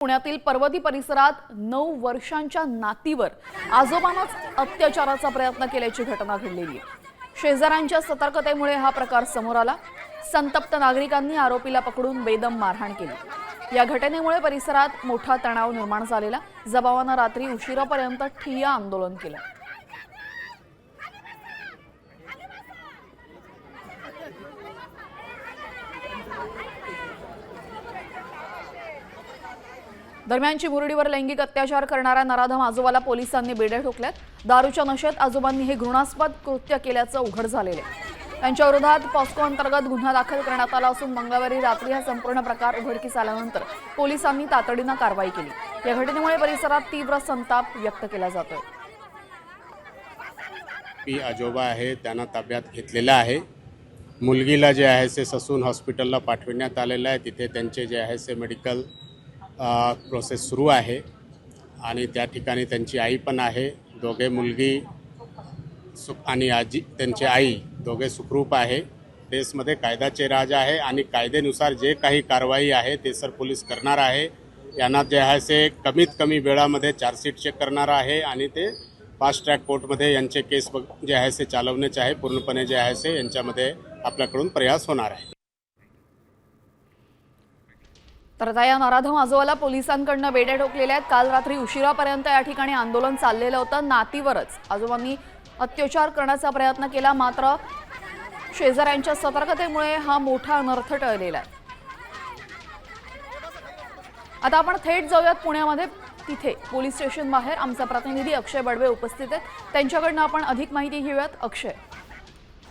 पुण्यातील पर्वती परिसरात 9 वर्षांच्या नातीवर आजोबांनाच अत्याचाराचा प्रयत्न केल्याची घटना घडलेली आहे। शेजाऱ्यांच्या सतर्कतेमुळे हा प्रकार समोर आला। संतप्त नागरिकांनी आरोपीला पकडून बेदम मारहाण केली। या घटनेमुळे परिसरात मोठा तणाव निर्माण झालेला। जमावानं रात्री उशिरापर्यंत ठिय्या आंदोलन केलं। दरम्यान चिमुरडीवर लैंगिक अत्याचार करणाऱ्या नराधम आजोबाला पोलिसांनी बेड्या ठोकल्यात। दारूच्या नशेत आजोबांनी हे घृणास्पद कृत्य केल्याचं उघड झालेलं आहे। त्यांच्या विरोधात पॉस्को अंतर्गत गुन्हा दाखल करण्यात आला असून मंगळवारी रात्री हा संपूर्ण प्रकार उघडकीस आल्यानंतर पोलिसांनी तातडीनं कारवाई केली। या घटनेमुळे परिसरात तीव्र संताप व्यक्त केला जातोय। आजोबा आहे त्यांना ताब्यात घेतलेला आहे। मुलगीला जे आहे ते ससून हॉस्पिटलला पाठवण्यात आलेलं आहे। तिथे त्यांचे जे आहे ते मेडिकल प्रोसेस सुरू आहे आणि त्या ठिकाणी त्यांची आई पण आहे। दोघे मुलगी आणि आजी त्यांची आई दोघे सुखरूप आहे। देशमध्ये कायद्याचे राज आहे आणि कायद्यानुसार जे काही कारवाई आहे ते सर पोलीस करणार आहे। यांना जे आहे ते कमीत कमी वेळामध्ये चार्जशीट चेक करणार आहे आणि ते फास्ट ट्रॅक कोर्टमध्ये यांचे केस जे आहे ते चालवण्याचे आहे। पूर्णपणे जे आहे ते यांच्यामध्ये आपल्याकडून प्रयास होणार आहे। तर या नराधम आजोबाला पोलिसांकडून बेड्या ठोकलेल्या आहेत। काल रात्री उशिरापर्यंत या ठिकाणी आंदोलन चाललेलं होतं। नातीवरच आजोबांनी अत्याचार करण्याचा प्रयत्न केला, मात्र शेजाऱ्यांच्या सतर्कतेमुळे हा मोठा अनर्थ टळलेला आहे। आता आपण थेट जाऊयात पुण्यामध्ये। तिथे पोलीस स्टेशन बाहेर आमचा प्रतिनिधी अक्षय बडवे उपस्थित आहेत। त्यांच्याकडून आपण अधिक माहिती घेऊयात। अक्षय,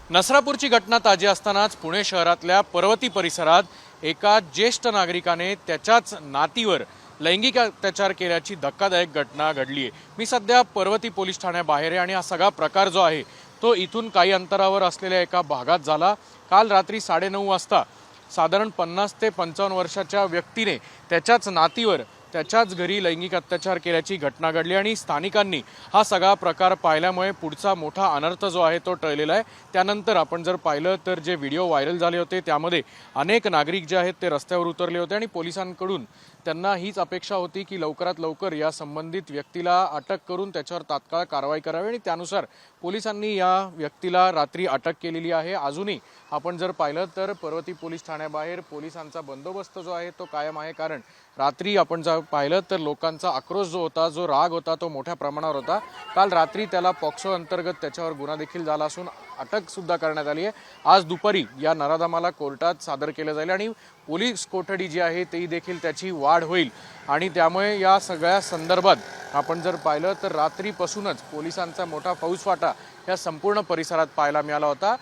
नसरापूरची घटना ताजी असतानाच पुणे शहरातल्या पर्वती परिसरात एका ज्येष्ठ नागरिकाने त्याच्याच नातीवर लैंगिक अत्याचार केल्याची धक्कादायक घटना घडली आहे। मी सध्या पर्वती पोलीस ठाण्याबाहेर आहे आणि हा सगळा प्रकार जो आहे तो इथून काही अंतरावर असलेल्या एका भागात झाला। काल रात्री 9:30 वाजता साधारण 50 ते 55 वर्षाच्या व्यक्तीने त्याच्याच नातीवर त्याच्याच घरी लैंगिक अत्याचार केल्याची घटना घडली आणि स्थानिकांनी हा सगळा प्रकार पाहिल्यामुळे पुढचा मोठा अनर्थ जो आहे तो टळलेला आहे। त्यानंतर आपण जर पाहिलं तर जे व्हिडिओ व्हायरल झाले होते त्यामध्ये अनेक नागरिक जे आहेत ते रस्त्यावर उतरले होते आणि पोलिसांकडून त्यांना हीच अपेक्षा होती की लवकरात लवकर या संबंधित व्यक्तीला अटक करून त्याच्यावर तात्काळ कारवाई करावी आणि त्यानुसार पोलिसांनी या व्यक्तीला रात्री अटक केलेली आहे। अजूनही आपण जर पाहिलं तर पर्वती पोलीस ठाण्याबाहेर पोलिसांचा बंदोबस्त जो आहे तो कायम आहे, कारण रात्री आपण जर पाहिलं तर लोकांचा आक्रोश जो होता, जो राग होता तो मोठ्या प्रमाणावर होता। काल रात्री त्याला पॉक्सो अंतर्गत त्याच्यावर गुन्हा देखील झाला असून अटक सुद्धा करण्यात आली आहे। आज दुपारी या नराधमाला कोर्टात सादर केलं जाईल आणि पोलीस कोठडी जी आहे ती देखील त्याची वाढ होईल आणि त्यामुळे या सगळ्या संदर्भात आपण जर पाहिलं तर रात्रीपासूनच पोलिसांचा मोठा फौजफाटा या संपूर्ण परिसरात पाहायला मिळाला होता।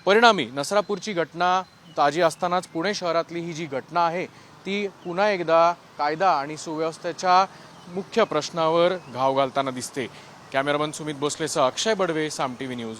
परिणामी नसरापूरची घटना ताजी असतानाच पुणे शहरातली ही जी घटना आहे ती पुन्हा एकदा कायदा आणि सुव्यवस्थेच्या मुख्य प्रश्नावर घाव घालताना दिसते। कॅमेरामन सुमित भोसलेसह अक्षय बडवे, साम टीव्ही न्यूज।